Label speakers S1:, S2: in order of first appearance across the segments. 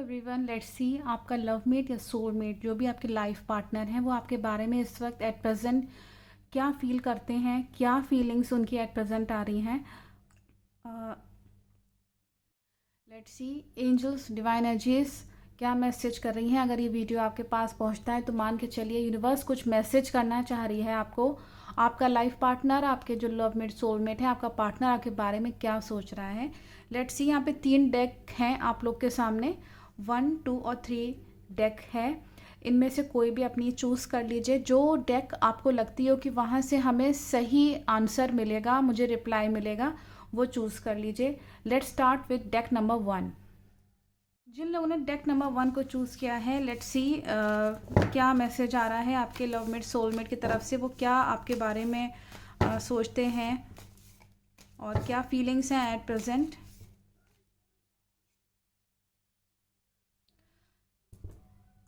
S1: Everyone, let's see आपका love mate या soulmate जो भी आपके लाइफ पार्टनर हैं वो आपके बारे में इस वक्त एट प्रेजेंट क्या फील करते हैं, क्या फीलिंग्स उनकी एट प्रेजेंट आ रही हैं। Let's see angels, divine energies क्या मैसेज कर रही हैं। अगर ये वीडियो आपके पास पहुंचता है तो मान के चलिए यूनिवर्स कुछ मैसेज करना चाह रही है आपको। आपका लाइफ पार्टनर, आपके जो लवमेट सोलमेट है, आपका पार्टनर आपके बारे में क्या सोच रहा है। लेट्स सी यहाँ पे 3 डेक हैं आप लोग के सामने, 1, 2 और 3 डेक है। इनमें से कोई भी अपनी चूज़ कर लीजिए। जो डेक आपको लगती हो कि वहाँ से हमें सही आंसर मिलेगा, मुझे रिप्लाई मिलेगा, वो चूज़ कर लीजिए। Let's start with deck number 1। जिन लोगों ने डेक नंबर 1 को चूज़ किया है, लेट्स सी क्या मैसेज आ रहा है आपके लवमेट सोलमेट की तरफ से। वो क्या आपके बारे में सोचते हैं और क्या फीलिंग्स हैं एट प्रेजेंट।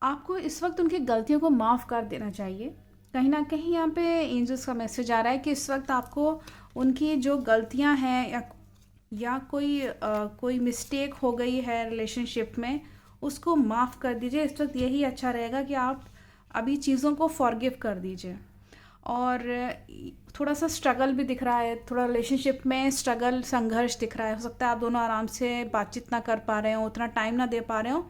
S1: आपको इस वक्त उनकी गलतियों को माफ़ कर देना चाहिए। कहीं ना कहीं यहाँ पे एंजल्स का मैसेज आ रहा है कि इस वक्त आपको उनकी जो गलतियाँ हैं या कोई मिस्टेक हो गई है रिलेशनशिप में, उसको माफ़ कर दीजिए। इस वक्त यही अच्छा रहेगा कि आप अभी चीज़ों को फॉरगिव कर दीजिए। और थोड़ा सा स्ट्रगल भी दिख रहा है, थोड़ा रिलेशनशिप में स्ट्रगल, संघर्ष दिख रहा है। हो सकता है आप दोनों आराम से बातचीत ना कर पा रहे हो, उतना टाइम ना दे पा रहे हो।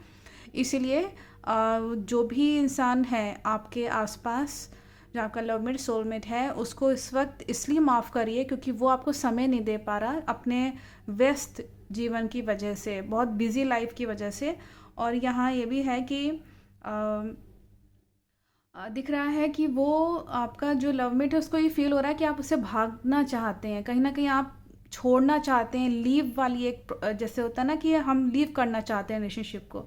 S1: इसीलिए जो भी इंसान है आपके आसपास, जो आपका लवमेट सोलमेट है, उसको इस वक्त इसलिए माफ़ करिए क्योंकि वो आपको समय नहीं दे पा रहा अपने व्यस्त जीवन की वजह से, बहुत बिजी लाइफ की वजह से। और यहाँ ये भी है कि दिख रहा है कि वो आपका जो लवमेट है उसको ये फील हो रहा है कि आप उससे भागना चाहते हैं, कहीं ना कहीं आप छोड़ना चाहते हैं। लीव वाली एक जैसे होता है ना कि हम लीव करना चाहते हैं रिलेशनशिप को,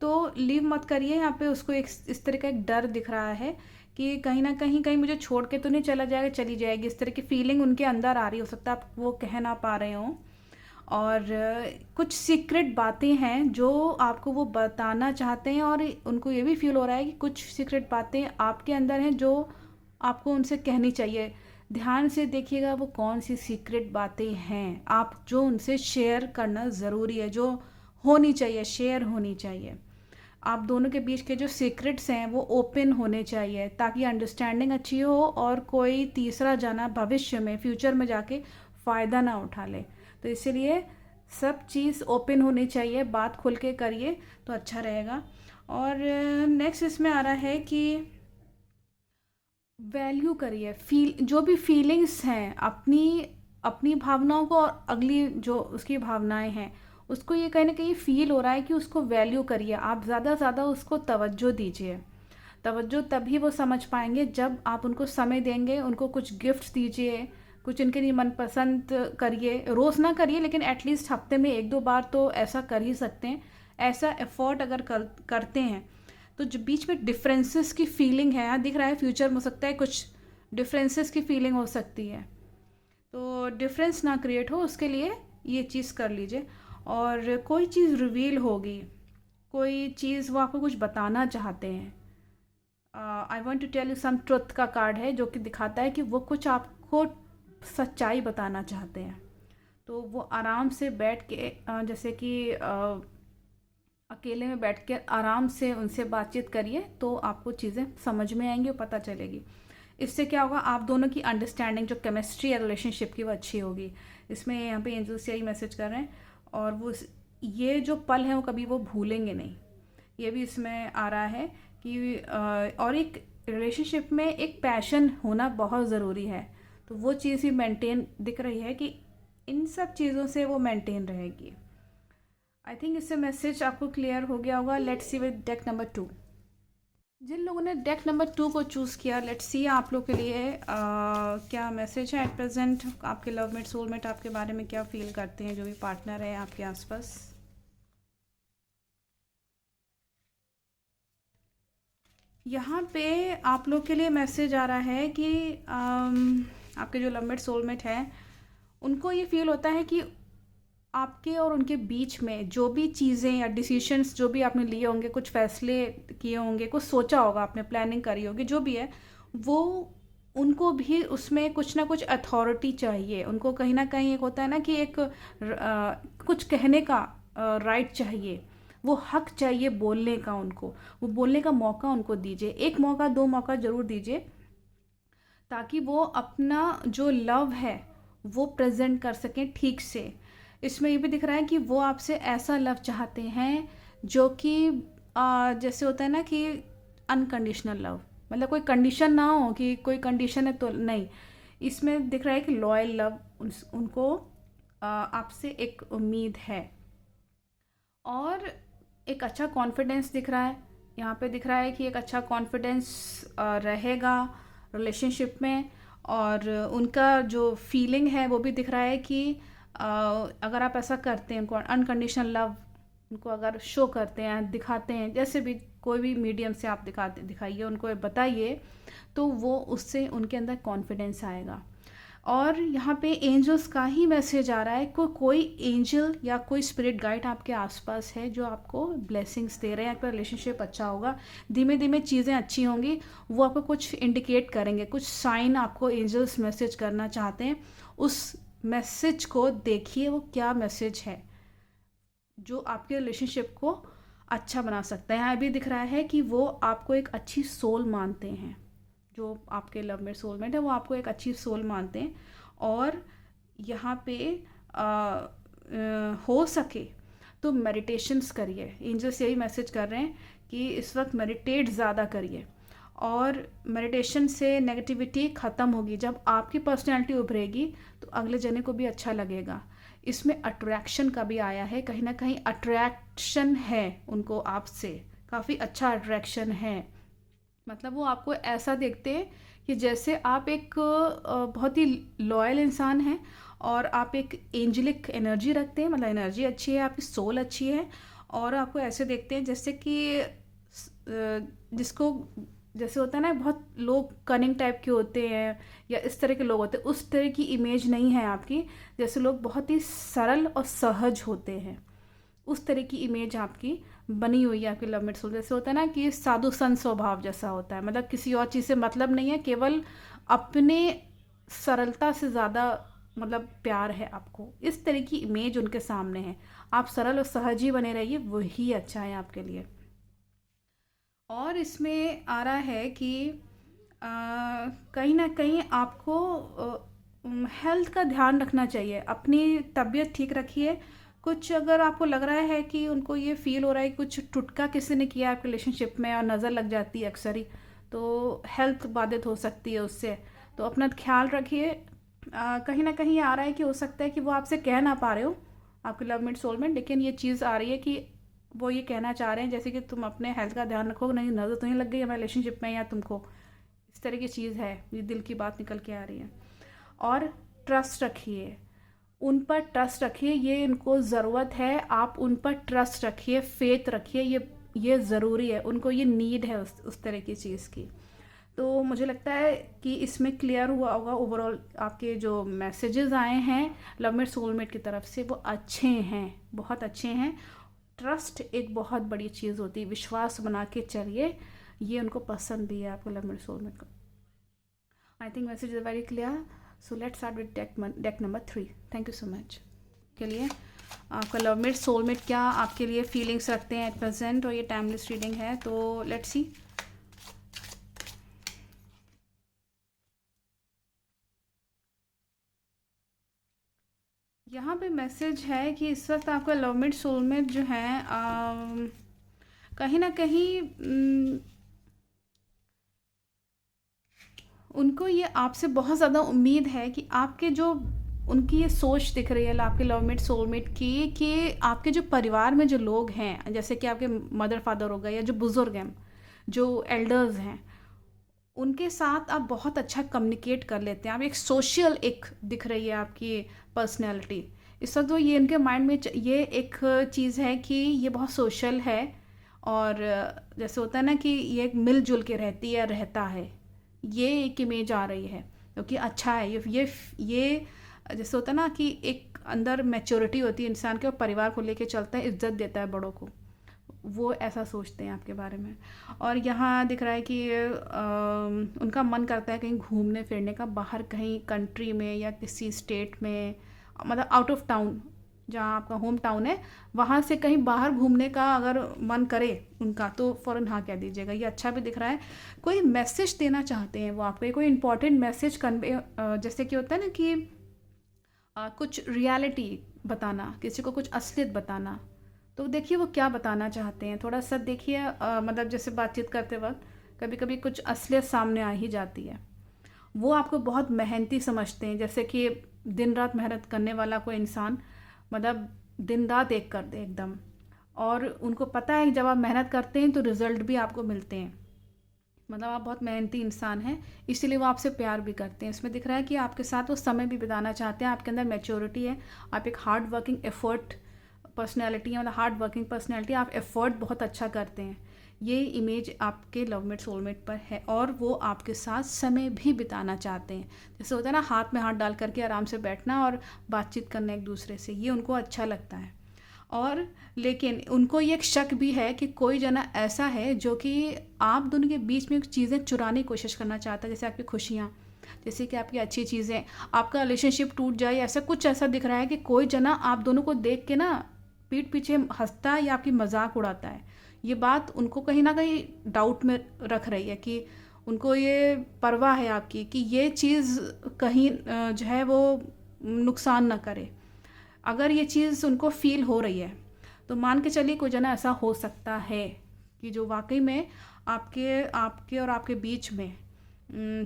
S1: तो लीव मत करिए। यहाँ पे उसको एक इस तरह का एक डर दिख रहा है कि कहीं ना कहीं कहीं मुझे छोड़ के तो नहीं चला जाएगा, चली जाएगी, इस तरह की फीलिंग उनके अंदर आ रही। हो सकता है आप वो कह ना पा रहे हों। और कुछ सीक्रेट बातें हैं जो आपको वो बताना चाहते हैं, और उनको ये भी फील हो रहा है कि कुछ सीक्रेट बातें आपके अंदर हैं जो आपको उनसे कहनी चाहिए। ध्यान से देखिएगा वो कौन सी सीक्रेट बातें हैं आप जो उनसे शेयर करना ज़रूरी है, जो होनी चाहिए, शेयर होनी चाहिए। आप दोनों के बीच के जो सीक्रेट्स हैं वो ओपन होने चाहिए ताकि अंडरस्टैंडिंग अच्छी हो और कोई तीसरा जना भविष्य में, फ्यूचर में जाके फ़ायदा ना उठा ले। तो इसीलिए सब चीज़ ओपन होनी चाहिए, बात खुल के करिए तो अच्छा रहेगा। और नेक्स्ट इसमें आ रहा है कि वैल्यू करिए, जो भी फीलिंग्स हैं अपनी अपनी भावनाओं को, और अगली जो उसकी भावनाएं हैं उसको ये कहीं ना कहीं फील हो रहा है कि उसको वैल्यू करिए। आप ज़्यादा से ज़्यादा उसको तवज्जो दीजिए। तवज्जो तभी वो समझ पाएंगे जब आप उनको समय देंगे। उनको कुछ गिफ्ट्स दीजिए, कुछ इनके लिए मनपसंद करिए। रोज़ ना करिए लेकिन एटलीस्ट हफ्ते में 1-2 बार तो ऐसा कर ही सकते हैं। ऐसा एफर्ट अगर करते हैं तो जो बीच में डिफरेंसेस की फीलिंग है, यहाँ दिख रहा है फ्यूचर में हो सकता है कुछ डिफरेंसेस की फीलिंग हो सकती है, तो डिफरेंस ना क्रिएट हो उसके लिए ये चीज़ कर लीजिए। और कोई चीज़ रिवील होगी, कोई चीज़ वो आपको कुछ बताना चाहते हैं। I want to tell you some truth का कार्ड है जो कि दिखाता है कि वो कुछ आपको सच्चाई बताना चाहते हैं। तो वो आराम से बैठ के जैसे कि अकेले में बैठ के आराम से उनसे बातचीत करिए तो आपको चीज़ें समझ में आएंगी और पता चलेगी। इससे क्या होगा, आप दोनों की अंडरस्टैंडिंग, जो केमिस्ट्री है रिलेशनशिप की, वो अच्छी होगी। इसमें यहाँ पे एंजल्स यही मैसेज कर रहे हैं। और वो ये जो पल है वो कभी वो भूलेंगे नहीं, ये भी इसमें आ रहा है कि और एक रिलेशनशिप में एक पैशन होना बहुत ज़रूरी है। तो वो चीज़ भी मेंटेन दिख रही है कि इन सब चीज़ों से वो मेंटेन रहेगी। आई थिंक इससे मैसेज आपको क्लियर हो गया होगा। Let's see with deck number 2। जिन लोगों ने डेक नंबर 2 को चूज़ किया, लेट्स सी आप लोग के लिए क्या मैसेज है एट प्रेजेंट। आपके लवमेट सोलमेट आपके बारे में क्या फील करते हैं, जो भी पार्टनर है आपके आसपास। यहाँ पे आप लोग के लिए मैसेज आ रहा है कि आपके जो लवमेट सोलमेट है उनको ये फील होता है कि आपके और उनके बीच में जो भी चीज़ें या डिसीशंस जो भी आपने लिए होंगे, कुछ फैसले किए होंगे, कुछ सोचा होगा आपने, प्लानिंग करी होगी, जो भी है, वो उनको भी उसमें कुछ ना कुछ अथॉरिटी चाहिए। उनको कहीं ना कहीं एक होता है ना कि एक कुछ कहने का राइट चाहिए। वो हक चाहिए बोलने का उनको, वो बोलने का मौका उनको दीजिए, 1 मौका 2 मौका ज़रूर दीजिए, ताकि वो अपना जो लव है वो प्रेजेंट कर सकें ठीक से। इसमें ये भी दिख रहा है कि वो आपसे ऐसा लव चाहते हैं जो कि जैसे होता है ना कि अनकंडीशनल लव, मतलब कोई कंडीशन ना हो कि कोई कंडीशन है तो नहीं। इसमें दिख रहा है कि लॉयल लव उनको आपसे एक उम्मीद है, और एक अच्छा कॉन्फिडेंस दिख रहा है। यहाँ पे दिख रहा है कि एक अच्छा कॉन्फिडेंस रहेगा रिलेशनशिप में, और उनका जो फीलिंग है वो भी दिख रहा है कि अगर आप ऐसा करते हैं, उनको अनकंडीशनल लव उनको अगर शो करते हैं, दिखाते हैं, जैसे भी कोई भी मीडियम से आप दिखाइए, उनको बताइए, तो वो उससे उनके अंदर कॉन्फिडेंस आएगा। और यहाँ पे एंजल्स का ही मैसेज आ रहा है, कोई एंजल या कोई स्पिरिट गाइड आपके आसपास है जो आपको ब्लेसिंग्स दे रहे हैं, आपका रिलेशनशिप अच्छा होगा, धीमे धीमे चीज़ें अच्छी होंगी, वो आपको कुछ इंडिकेट करेंगे, कुछ साइन आपको एंजल्स मैसेज करना चाहते हैं। उस मैसेज को देखिए, वो क्या मैसेज है जो आपके रिलेशनशिप को अच्छा बना सकता है। यहाँ भी दिख रहा है कि वो आपको एक अच्छी सोल मानते हैं, जो आपके लव में सोलमेट है वो आपको एक अच्छी सोल मानते हैं। और यहाँ पे हो सके तो मेडिटेशंस करिए, एंजल्स यही मैसेज कर रहे हैं कि इस वक्त मेडिटेट ज़्यादा करिए, और मेडिटेशन से नेगेटिविटी ख़त्म होगी। जब आपकी पर्सनैलिटी उभरेगी तो अगले जने को भी अच्छा लगेगा। इसमें अट्रैक्शन का भी आया है, कहीं ना कहीं अट्रैक्शन है उनको आपसे, काफ़ी अच्छा अट्रैक्शन है। मतलब वो आपको ऐसा देखते हैं कि जैसे आप एक बहुत ही लॉयल इंसान हैं, और आप एक एंजलिक एनर्जी रखते हैं, मतलब एनर्जी अच्छी है, आपकी सोल अच्छी है, और आपको ऐसे देखते हैं जैसे कि जिसको जैसे होता है ना, बहुत लोग कनिंग टाइप के होते हैं या इस तरह के लोग होते हैं, उस तरह की इमेज नहीं है आपकी। जैसे लोग बहुत ही सरल और सहज होते हैं, उस तरह की इमेज आपकी बनी हुई है आपके लव मेट सोल। जैसे होता है ना कि साधु संत स्वभाव जैसा होता है, मतलब किसी और चीज़ से मतलब नहीं है, केवल अपने सरलता से ज़्यादा मतलब प्यार है आपको, इस तरह की इमेज उनके सामने है। आप सरल और सहज ही बने रहिए, वही अच्छा है आपके लिए। और इसमें आ रहा है कि कहीं ना कहीं आपको हेल्थ का ध्यान रखना चाहिए, अपनी तबीयत ठीक रखिए। कुछ अगर आपको लग रहा है कि उनको ये फील हो रहा है कि कुछ टुटका किसी ने किया आपके रिलेशनशिप में और नज़र लग जाती है अक्सर ही, तो हेल्थ बाधित हो सकती है उससे, तो अपना ख्याल रखिए। कहीं ना कहीं आ रहा है कि हो सकता है कि वो आपसे कह ना पा रहे हो, आपके लवमेट सोलमेट, लेकिन ये चीज़ आ रही है कि वो ये कहना चाह रहे हैं जैसे कि तुम अपने हेल्थ का ध्यान रखो, नहीं नज़र तो नहीं लग गई हमारे रिलेशनशिप में या तुमको, इस तरह की चीज़ है, ये दिल की बात निकल के आ रही है। और ट्रस्ट रखिए, उन पर ट्रस्ट रखिए, ये इनको ज़रूरत है, आप उन पर ट्रस्ट रखिए, फेथ रखिए, ये ज़रूरी है, उनको ये नीड है उस तरह की चीज़ की। तो मुझे लगता है कि इसमें क्लियर हुआ होगा ओवरऑल, आपके जो मैसेजेस आए हैं लवमेट सोलमेट की तरफ से वो अच्छे हैं, बहुत अच्छे हैं। ट्रस्ट एक बहुत बड़ी चीज़ होती है, विश्वास बना के चलिए, ये उनको पसंद भी है आपके लवमेट सोलमेट को। I think message is very clear. So let's start with deck number 3। Thank you so much. के लिए आपका लवमेट सोलमेट क्या आपके लिए फीलिंग्स रखते हैं एट प्रेजेंट, और ये टाइमलेस रीडिंग है, तो लेट्स सी। यहाँ पे मैसेज है कि इस वक्त आपका लवमेट सोलमेट जो है कहीं ना कहीं उनको ये आपसे बहुत ज़्यादा उम्मीद है कि आपके जो उनकी ये सोच दिख रही है आपके लवमेट सोलमेट की, कि आपके जो परिवार में जो लोग हैं, जैसे कि आपके मदर फादर हो गए या जो बुज़ुर्ग हैं, जो एल्डर्स हैं, उनके साथ आप बहुत अच्छा कम्युनिकेट कर लेते हैं। आप एक सोशल एक दिख रही है आपकी पर्सनैलिटी इस वक्त। वो ये इनके माइंड में ये एक चीज़ है कि ये बहुत सोशल है, और जैसे होता है ना कि ये एक मिलजुल के रहती है, रहता है, ये एक इमेज आ रही है, क्योंकि अच्छा है ये जैसे होता है ना कि एक अंदर मैच्योरिटी होती है इंसान के, और परिवार को लेके चलता है, इज्जत देता है बड़ों को, वो ऐसा सोचते हैं आपके बारे में। और यहाँ दिख रहा है कि उनका मन करता है कहीं घूमने फिरने का, बाहर कहीं कंट्री में या किसी स्टेट में, मतलब आउट ऑफ टाउन जहाँ आपका होम टाउन है, वहाँ से कहीं बाहर घूमने का अगर मन करे उनका, तो फ़ौरन हाँ कह दीजिएगा। ये अच्छा भी दिख रहा है। कोई मैसेज देना चाहते हैं वो आपको, कोई इंपॉर्टेंट मैसेज कन्वे, जैसे कि होता है ना कि कुछ रियलिटी बताना, किसी को कुछ असलियत बताना। तो देखिए वो क्या बताना चाहते हैं, थोड़ा सा देखिए। मतलब जैसे बातचीत करते वक्त कभी कभी कुछ असलियत सामने आ ही जाती है। वो आपको बहुत मेहनती समझते हैं, जैसे कि दिन रात मेहनत करने वाला कोई इंसान, मतलब दिन रात एक कर दे एकदम। और उनको पता है कि जब आप मेहनत करते हैं तो रिज़ल्ट भी आपको मिलते हैं। मतलब आप बहुत मेहनती इंसान हैं, इसीलिए वो आपसे प्यार भी करते हैं। इसमें दिख रहा है कि आपके साथ वो समय भी बिताना चाहते हैं। आपके अंदर मैच्योरिटी है, आप एक हार्ड वर्किंग एफर्ट पर्सनैलिटी है, मतलब हार्ड वर्किंग पर्सनैलिटी, आप एफर्ट बहुत अच्छा करते हैं। ये इमेज आपके लवमेट सोलमेट पर है, और वो आपके साथ समय भी बिताना चाहते हैं। जैसे होता है ना, हाथ में हाथ डाल करके आराम से बैठना और बातचीत करना एक दूसरे से, ये उनको अच्छा लगता है। और लेकिन उनको ये एक शक भी है कि कोई जना ऐसा है जो कि आप दोनों के बीच में चीज़ें चुराने की कोशिश करना चाहता है, जैसे आपकी खुशियाँ, जैसे कि आपकी अच्छी चीज़ें, आपका रिलेशनशिप टूट जाए, ऐसा कुछ ऐसा दिख रहा है कि कोई जना आप दोनों को देख के ना पीठ पीछे हंसता है या आपकी मजाक उड़ाता है। ये बात उनको कहीं ना कहीं डाउट में रख रही है, कि उनको ये परवाह है आपकी कि ये चीज़ कहीं जो है वो नुकसान ना करे। अगर ये चीज़ उनको फील हो रही है तो मान के चलिए कोई जना ऐसा हो सकता है कि जो वाकई में आपके आपके और आपके बीच में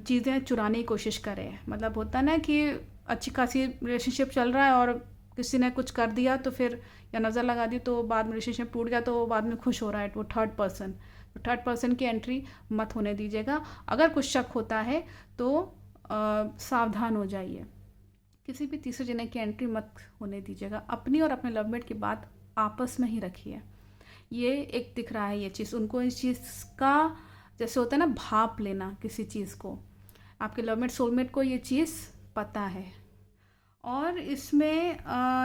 S1: चीज़ें चुराने की कोशिश करे। मतलब होता है ना कि अच्छी खासी रिलेशनशिप चल रहा है और किसी ने कुछ कर दिया तो फिर, या नज़र लगा दी तो बाद में रिलेशनशिप टूट गया, तो बाद में खुश हो रहा है वो थर्ड पर्सन। तो थर्ड पर्सन की एंट्री मत होने दीजिएगा। अगर कुछ शक होता है तो सावधान हो जाइए, किसी भी तीसरे जने की एंट्री मत होने दीजिएगा। अपनी और अपने लवमेट की बात आपस में ही रखिए। ये एक दिख रहा है ये चीज़, उनको इस चीज़ का जैसे होता है ना भाप लेना किसी चीज़ को, आपके लवमेट सोलमेट को ये चीज़ पता है। और इसमें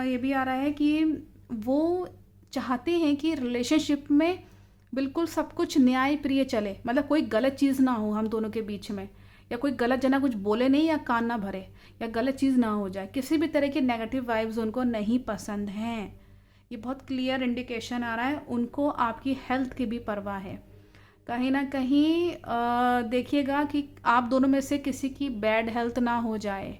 S1: ये भी आ रहा है कि वो चाहते हैं कि रिलेशनशिप में बिल्कुल सब कुछ न्याय प्रिय चले, मतलब कोई गलत चीज़ ना हो हम दोनों के बीच में, या कोई गलत जना कुछ बोले नहीं या कान ना भरे, या गलत चीज़ ना हो जाए। किसी भी तरह की नेगेटिव वाइब्स उनको नहीं पसंद हैं। ये बहुत क्लियर इंडिकेशन आ रहा है। उनको आपकी हेल्थ की भी परवाह है। कहीं ना कहीं देखिएगा कि आप दोनों में से किसी की बैड हेल्थ ना हो जाए,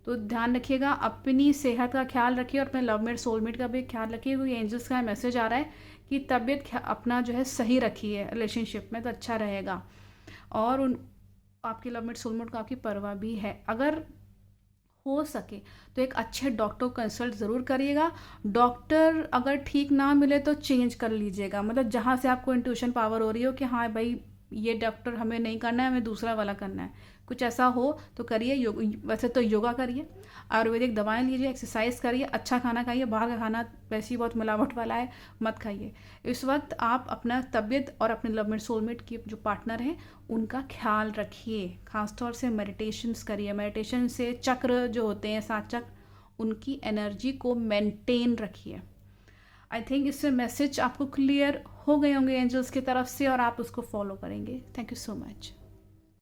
S1: तो ध्यान रखिएगा, अपनी सेहत का ख्याल रखिए और अपने लवमेट सोलमेट का भी ख्याल रखिए। क्योंकि एंजल्स का मैसेज आ रहा है कि तबीयत अपना जो है सही रखिए रिलेशनशिप में, तो अच्छा रहेगा। और उन आपके लवमेट सोलमेट को आपकी परवाह भी है। अगर हो सके तो एक अच्छे डॉक्टर को कंसल्ट ज़रूर करिएगा। डॉक्टर अगर ठीक ना मिले तो चेंज कर लीजिएगा, मतलब जहाँ से आपको इंट्यूशन पावर हो रही हो कि हाँ भाई ये डॉक्टर हमें नहीं करना है, हमें दूसरा वाला करना है, कुछ ऐसा हो तो करिए। वैसे तो योगा करिए, आयुर्वेदिक दवाएं लीजिए, एक्सरसाइज करिए, अच्छा खाना खाइए। बाहर का खाना वैसे ही बहुत मिलावट वाला है, मत खाइए। इस वक्त आप अपना तबीयत और अपने लवमेट सोलमेट की जो पार्टनर हैं उनका ख्याल रखिए। खासतौर से मेडिटेशंस करिए। मेडिटेशन से चक्र जो होते हैं, 7 चक्र, उनकी एनर्जी को मेंटेन रखिए। आई थिंक इससे मैसेज आपको क्लियर हो गए होंगे एंजल्स की तरफ से, और आप उसको फॉलो करेंगे। Thank you so much.